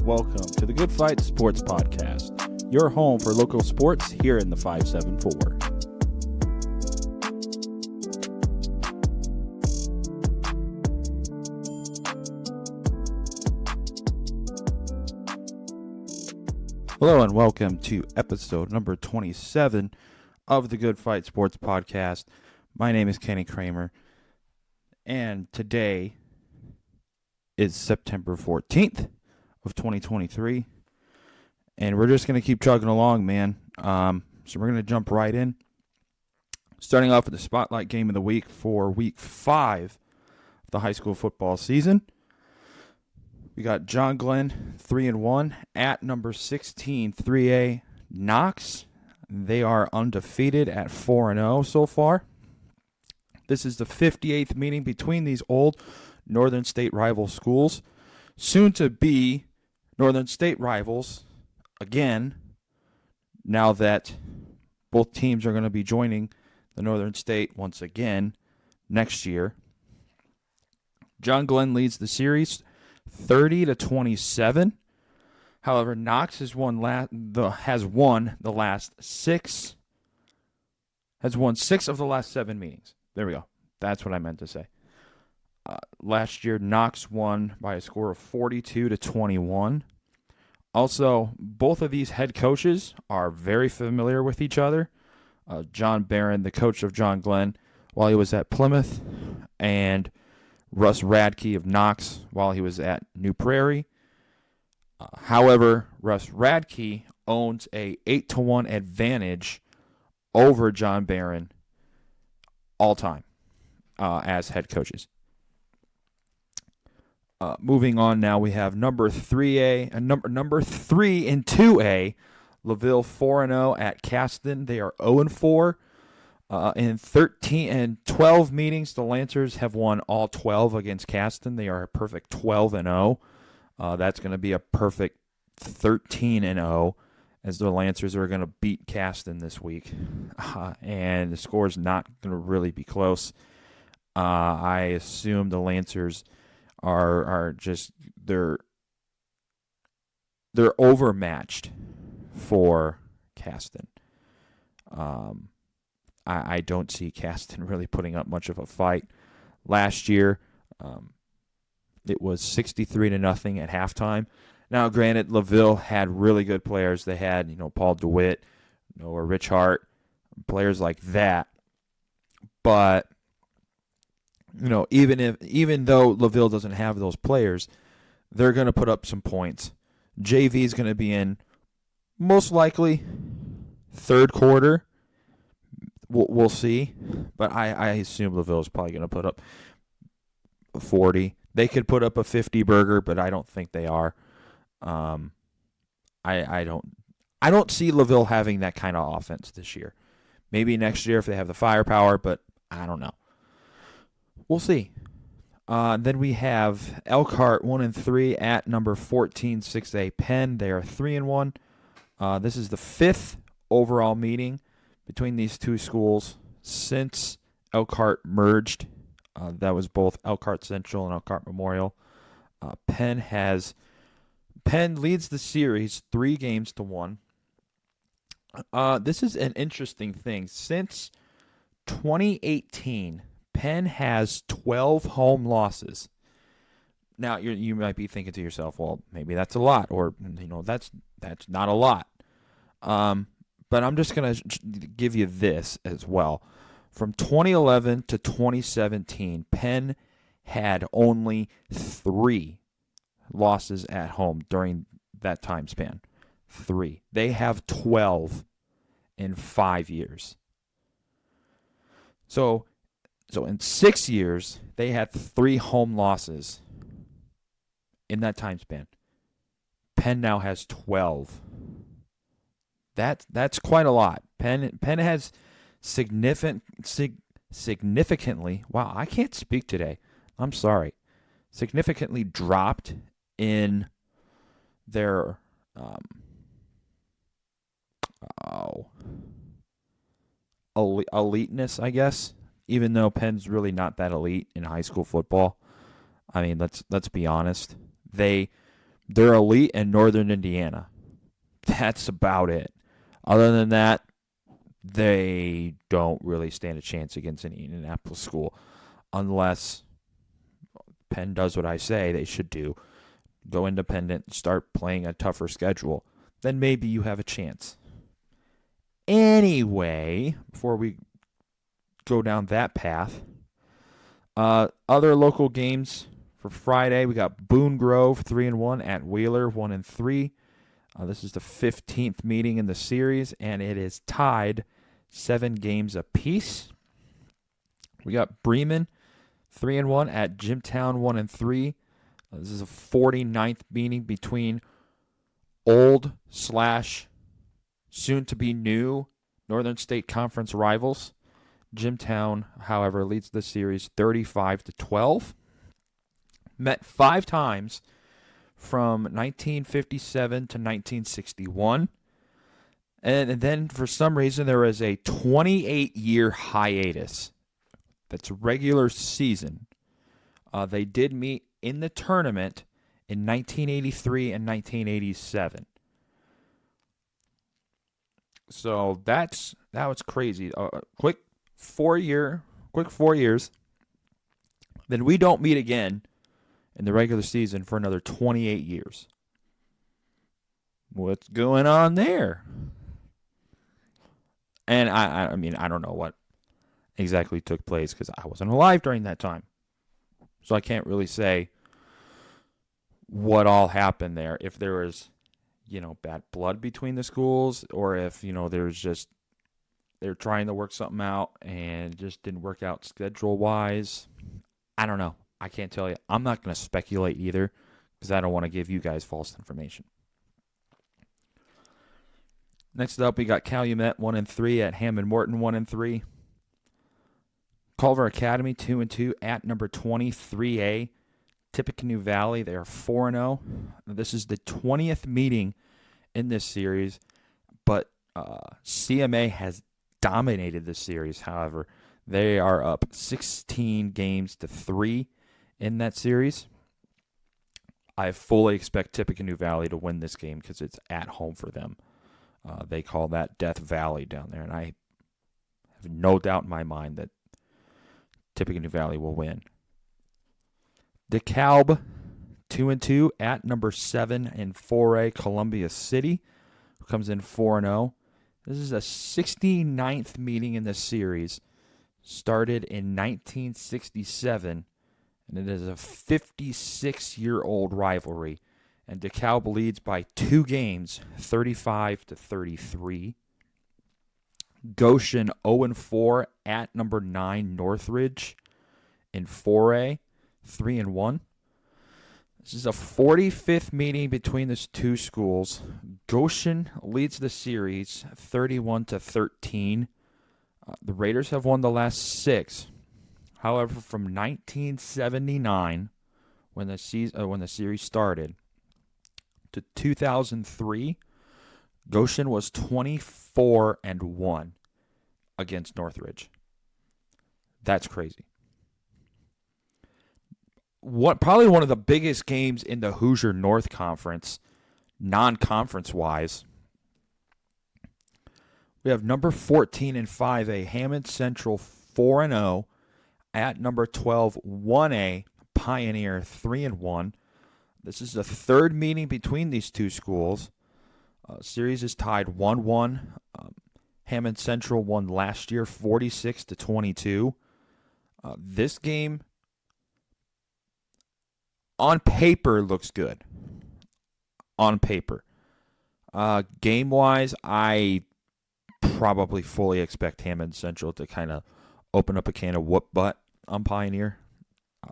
Welcome to the Good Fight Sports Podcast, your home for local sports here in the 574. Hello and welcome to episode number 27 of the Good Fight Sports Podcast. My name is Kenny Cramer, and today is September 14th of 2023, and we're just going to keep chugging along, man. So we're going to jump right in, starting off with the spotlight game of the week for week 5 of the high school football season. We got John Glenn 3-1 at number 16 3A Knox. They are undefeated at 4-0 so far. This is the 58th meeting between these old Northern State rival schools, soon to be Northern State rivals again, now that both teams are going to be joining the Northern State once again next year. John Glenn leads the series 30-27. However, Knox has won six of the last 7 meetings. There we go. That's what I meant to say. Last year, Knox won by a score of 42-21. Also, both of these head coaches are very familiar with each other. John Barron, the coach of John Glenn, while he was at Plymouth, and Russ Radke of Knox while he was at New Prairie. However, Russ Radke owns a 8-1 advantage over John Barron all time as head coaches. Moving on now, we have number 3 and 2A, LaVille 4-0 at Caston. They are 0-4. In 13 and 12 meetings, the Lancers have won all 12 against Caston. They are a perfect 12-0. That's going to be a perfect 13-0, as the Lancers are going to beat Caston this week. And the score is not going to really be close. I assume the Lancers are just they're overmatched for Caston. I don't see Caston really putting up much of a fight. Last year, it was 63-0 at halftime. Now, granted, LaVille had really good players. They had, Paul DeWitt, Noah Richhart, players like that. But, even though LaVille doesn't have those players, they're going to put up some points. JV is going to be in most likely third quarter. We'll see, but I assume LaVille is probably going to put up 40. They could put up a 50 burger, but I don't think they are. I don't see LaVille having that kind of offense this year. Maybe next year if they have the firepower, but I don't know. We'll see. Then we have Elkhart 1-3 at number 14 6A Penn. They are 3-1. This is the 5th overall meeting between these two schools since Elkhart merged. That was both Elkhart Central and Elkhart Memorial. Penn leads the series 3-1. This is an interesting thing. Since 2018, Penn has 12 home losses. Now you might be thinking to yourself, well, maybe that's a lot, or that's not a lot. But I'm just going to give you this as well. From 2011 to 2017, Penn had only 3 losses at home during that time span. 3. They have 12 in 5 years. So in 6 years, they had 3 home losses in that time span. Penn now has 12. That's quite a lot. Penn has significantly, wow, I can't speak today. I'm sorry. Significantly dropped in their eliteness, I guess. even though Penn's really not that elite in high school football. I mean, let's be honest. They're elite in Northern Indiana. That's about it. Other than that, they don't really stand a chance against an Indianapolis school unless Penn does what I say they should do. Go independent, start playing a tougher schedule. Then maybe you have a chance. Anyway, before we go down that path, other local games for Friday, we got Boone Grove 3-1 at Wheeler 1-3. This is the 15th meeting in the series, and it is tied 7 games apiece. We got Bremen 3-1 at Jimtown 1-3. This is a 49th meeting between old / soon to be new Northern State Conference rivals. Jimtown, however, leads the series 35-12. Met 5 times from 1957 to 1961. And then for some reason there is a 28-year hiatus. That's regular season. They did meet in the tournament in 1983 and 1987. So that was crazy. Quick 4 years. Then we don't meet again in the regular season for another 28 years. What's going on there? And I mean, I don't know what exactly took place because I wasn't alive during that time. So I can't really say what all happened there. If there was, bad blood between the schools, or if, there's just, they're trying to work something out and it just didn't work out schedule-wise. I don't know. I can't tell you. I'm not going to speculate either because I don't want to give you guys false information. Next up, we got Calumet 1-3 at Hammond Morton 1-3. Culver Academy 2-2 at number 23A. Tippecanoe Valley, they are 4-0. This is the 20th meeting in this series, but CMA has dominated this series. However, they are up 16-3 in that series. I fully expect Tippecanoe Valley to win this game because it's at home for them. They call that Death Valley down there, and I have no doubt in my mind that Tippecanoe Valley will win. DeKalb 2-2 at number 7 in 4A Columbia City, who comes in 4-0. This is a 69th meeting in the series. Started in 1967, and it is a 56-year-old rivalry. And DeKalb leads by 2 games, 35-33. Goshen 0-4 at number 9 Northridge in 4A, 3-1. This is a 45th meeting between these two schools. Goshen leads the series 31-13. The Raiders have won the last 6. However, from 1979, when the series started, to 2003, Goshen was 24-1 against Northridge. That's crazy. Probably one of the biggest games in the Hoosier North Conference, non-conference wise. We have number 14 in 5A, Hammond Central 4-0 at number 12, 1A, Pioneer 3-1. This is the third meeting between these two schools. Series is tied 1-1. Hammond Central won last year 46-22. This game, on paper, looks good. On paper. Game-wise, I probably fully expect Hammond Central to kind of open up a can of whoop butt on Pioneer.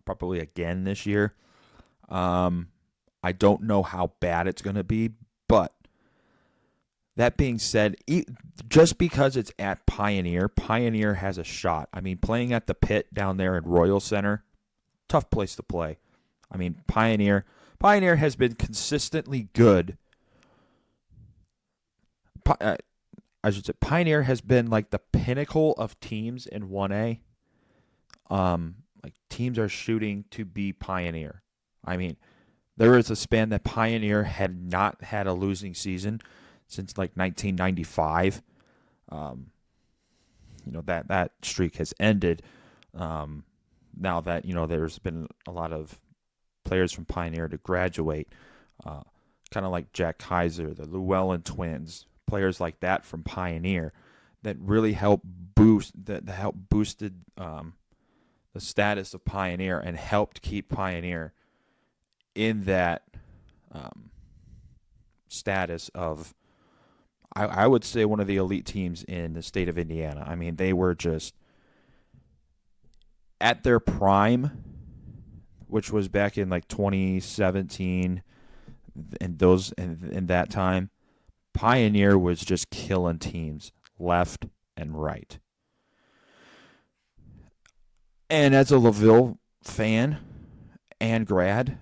Probably again this year. I don't know how bad it's going to be, but that being said, just because it's at Pioneer has a shot. I mean, playing at the Pit down there in Royal Center, tough place to play. I mean, Pioneer has been consistently good. I should say Pioneer has been like the pinnacle of teams in 1A. Like teams are shooting to be Pioneer. I mean, there was a span that Pioneer had not had a losing season since like 1995. That streak has ended. Now that there's been a lot of players from Pioneer to graduate, kind of like Jack Kaiser, the Llewellyn twins, players like that from Pioneer that really helped boosted the status of Pioneer and helped keep Pioneer in that status of, I would say, one of the elite teams in the state of Indiana. I mean, they were just at their prime, which was back in like 2017, and in that time, Pioneer was just killing teams left and right. And as a LaVille fan and grad,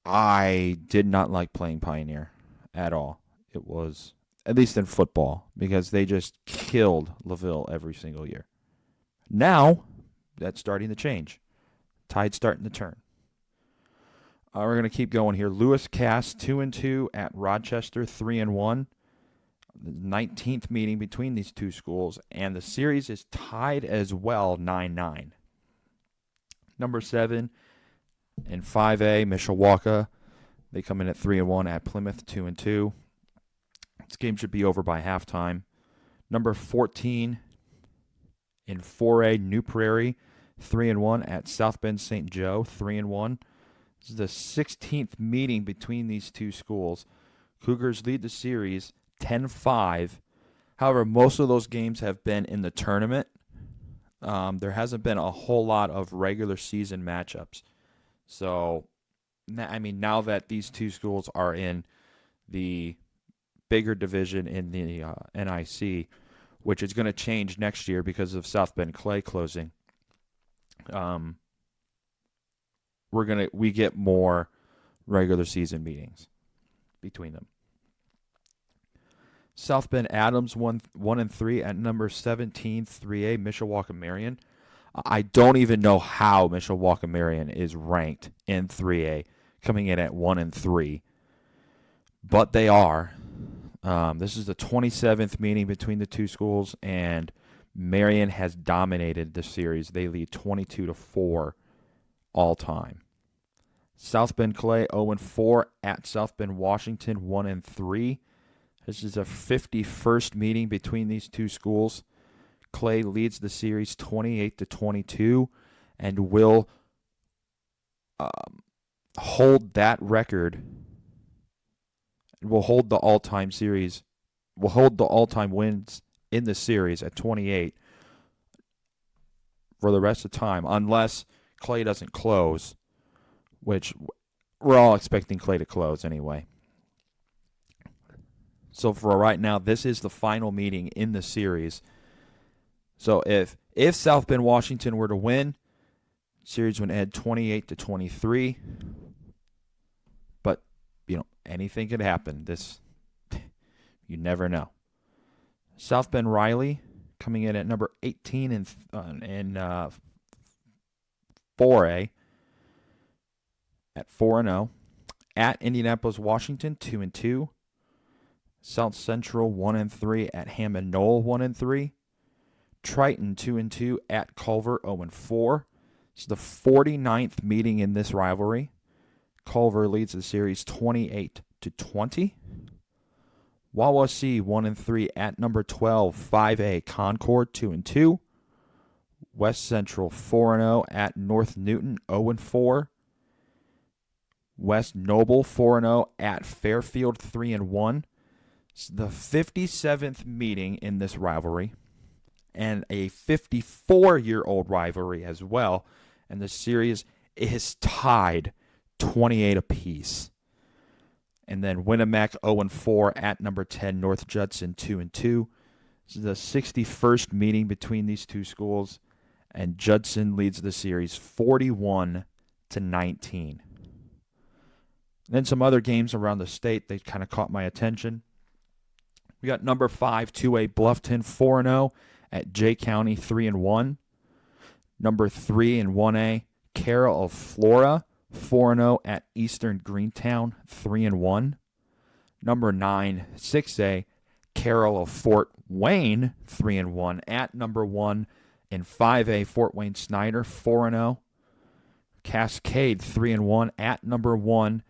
I did not like playing Pioneer at all. It was, at least in football, because they just killed LaVille every single year. Now, that's starting to change. Tide's starting to turn. We're going to keep going here. Lewis Cass 2-2 at Rochester 3-1. The 19th meeting between these two schools, and the series is tied as well, 9-9. Number 7 in 5A, Mishawaka. They come in at 3-1 at Plymouth 2-2. This game should be over by halftime. Number 14 in 4A, New Prairie, 3-1 at South Bend St. Joe, 3-1. This is the 16th meeting between these two schools. Cougars lead the series 10-5. However, most of those games have been in the tournament. There hasn't been a whole lot of regular season matchups. So, I mean, now that these two schools are in the bigger division in the NIC, which is going to change next year because of South Bend Clay closing, we get more regular season meetings between them. South Bend Adams 1-3 at number 17, 3A, Mishawaka Marion. I don't even know how Mishawaka Marion is ranked in 3A, coming in at 1-3, but they are. This is the 27th meeting between the two schools, and Marion has dominated the series. They lead 22-4 all time. South Bend Clay 0-4 at South Bend Washington 1-3. This is a 51st meeting between these two schools. Clay leads the series 28-22 and will hold that record. Will hold the all-time series. Will hold the all-time wins in the series at 28 for the rest of the time, unless Clay doesn't close, which we're all expecting Clay to close anyway. So for right now, this is the final meeting in the series. So if South Bend Washington were to win, series would end 28-23. But anything could happen. You never know. South Bend Riley coming in at number 18 in 4A at 4-0. At Indianapolis Washington 2-2. South Central 1-3 at Hammond Knoll 1-3. Triton 2-2 at Culver 0-4. It's the 49th meeting in this rivalry. Culver leads the series 28-20. Wawasee 1-3 at number 12 5A Concord 2-2. West Central 4-0 at North Newton 0-4. West Noble 4-0 at Fairfield 3-1. It's the 57th meeting in this rivalry, and a 54-year-old rivalry as well. And the series is tied 28 apiece. And then Winnemac 0-4 at number 10 North Judson 2-2. This is the 61st meeting between these two schools, and Judson leads the series 41-19. Then some other games around the state, they kind of caught my attention. We got number 5 2A Bluffton 4-0 at Jay County 3-1. Number 3 in 1A, Carroll of Flora, 4-0 at Eastern Greentown, 3-1. Number 9, 6A, Carroll of Fort Wayne, 3-1 at number 1 in 5A, Fort Wayne Snyder, 4-0. Cascade, 3-1 at number 1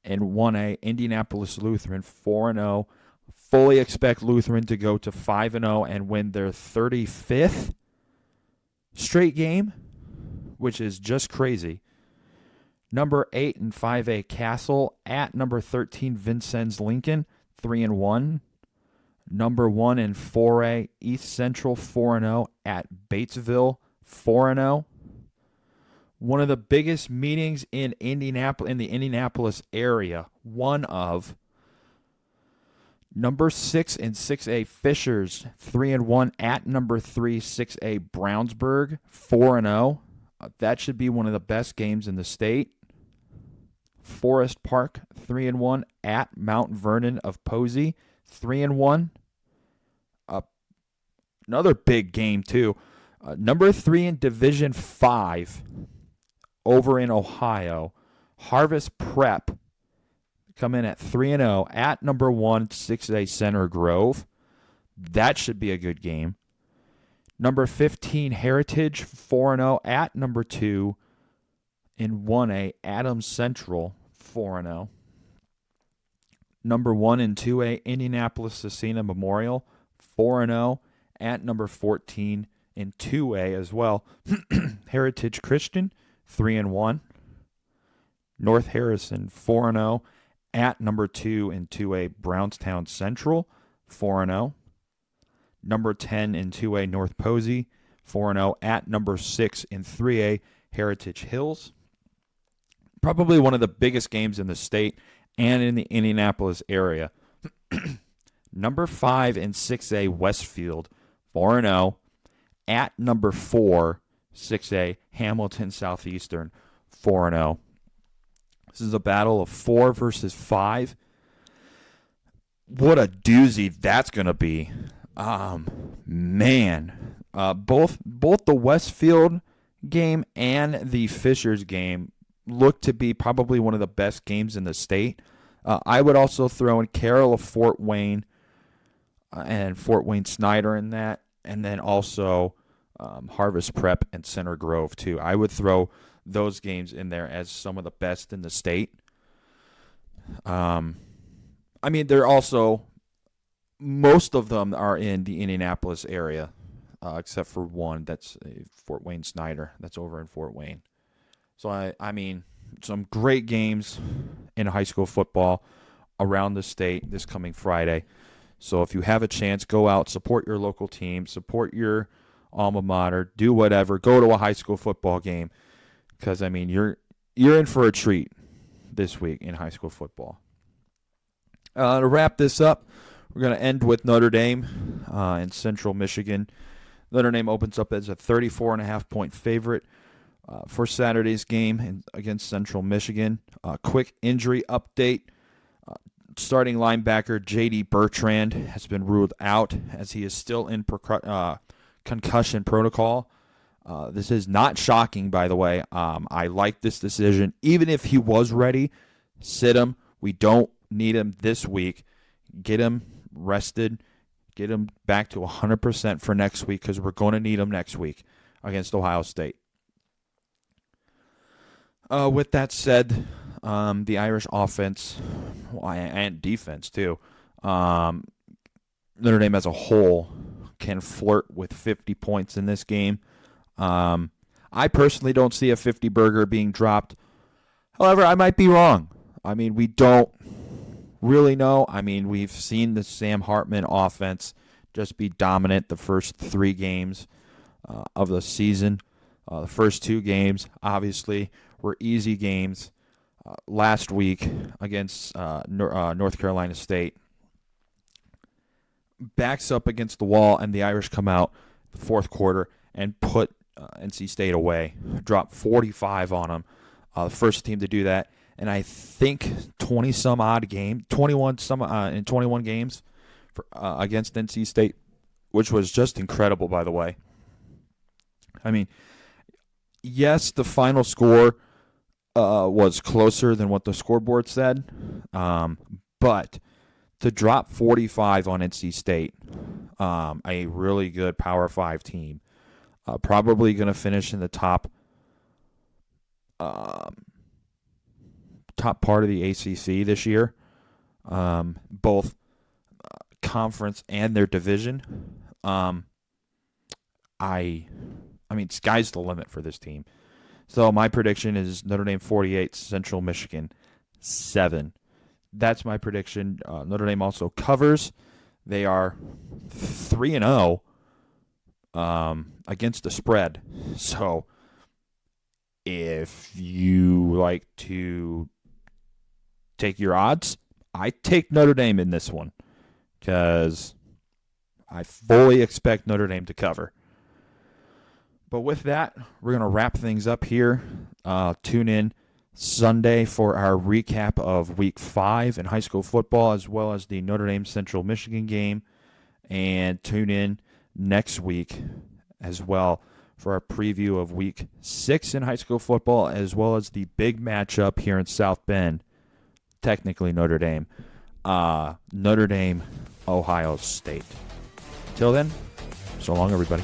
in 1A, Indianapolis Lutheran, 4-0. Fully expect Lutheran to go to 5-0 and win their 35th straight game, which is just crazy. Number 8 in 5A, Castle at number 13, Vincennes Lincoln, 3-1. Number 1 in 4A, East Central, 4-0 at Batesville, 4-0. One of the biggest meetings in Indianapolis, in the Indianapolis area, one of. Number 6 in 6A, Fishers, 3-1 at number 3, 6A, Brownsburg, 4-0. That should be one of the best games in the state. Forest Park, 3-1 at Mount Vernon of Posey, 3-1. Another big game, too. Number 3 in Division 5 over in Ohio, Harvest Prep, come in at 3-0 at number 1, 6A, Center Grove. That should be a good game. Number 15, Heritage, 4-0 at number 2 in 1A, Adams Central, 4-0. Number 1 in 2A, Indianapolis Cecina Memorial, 4-0 at number 14 in 2A as well. Heritage Christian, 3-1. North Harrison, 4-0 at number 2 in 2A, Brownstown Central, 4-0. Number 10 in 2A, North Posey, 4-0 at number 6 in 3A, Heritage Hills. Probably one of the biggest games in the state and in the Indianapolis area. Number 5 in 6A, Westfield, 4-0 at number 4, 6A, Hamilton Southeastern, 4-0. This is a battle of 4 versus 5. What a doozy that's going to be. Man. Both the Westfield game and the Fishers game look to be probably one of the best games in the state. I would also throw in Carroll of Fort Wayne and Fort Wayne Snyder in that, and then also Harvest Prep and Center Grove too. I would throw those games in there as some of the best in the state. I mean, they're also, most of them are in the Indianapolis area, except for one that's Fort Wayne Snyder. That's over in Fort Wayne. So, I mean, some great games in high school football around the state this coming Friday. So if you have a chance, go out, support your local team, support your alma mater, do whatever, go to a high school football game. Because, I mean, you're in for a treat this week in high school football. To wrap this up, we're going to end with Notre Dame in Central Michigan. Notre Dame opens up as a 34.5-point favorite for Saturday's game against Central Michigan. Quick injury update. Starting linebacker J.D. Bertrand has been ruled out as he is still in concussion protocol. This is not shocking, by the way. I like this decision. Even if he was ready, sit him. We don't need him this week. Get him rested. Get him back to 100% for next week because we're going to need him next week against Ohio State. With that said, the Irish offense and defense, too, Notre Dame as a whole can flirt with 50 points in this game. I personally don't see a 50 burger being dropped. However, I might be wrong. I mean, we don't really know. I mean, we've seen the Sam Hartman offense just be dominant the first 3 games of the season. The first 2 games, obviously, were easy games. Last week against North Carolina State, backs up against the wall, and the Irish come out the fourth quarter and put NC State away. Dropped 45 on them. The first team to do that, and I think 21 games against NC State, which was just incredible, by the way. I mean, yes, the final score was closer than what the scoreboard said, but to drop 45 on NC State, a really good Power 5 team, probably going to finish in the top part of the ACC this year, both conference and their division. I mean, sky's the limit for this team. So my prediction is Notre Dame 48, Central Michigan 7. That's my prediction. Notre Dame also covers. They are 3-0 against the spread. So if you like to take your odds, I take Notre Dame in this one because I fully expect Notre Dame to cover. But with that, we're going to wrap things up here. Tune in Sunday for our recap of Week 5 in high school football, as well as the Notre Dame Central Michigan game. And tune in next week as well for our preview of Week 6 in high school football, as well as the big matchup here in South Bend, technically Notre Dame. Notre Dame, Ohio State. Till then, so long, everybody.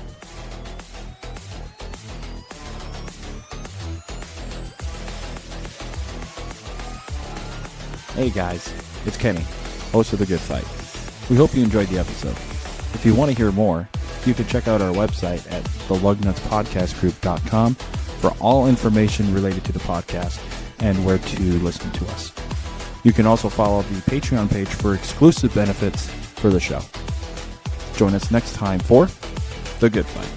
Hey guys, it's Kenny, host of The Good Fight. We hope you enjoyed the episode. If you want to hear more, you can check out our website at thelugnutspodcastgroup.com for all information related to the podcast and where to listen to us. You can also follow the Patreon page for exclusive benefits for the show. Join us next time for The Good Fight.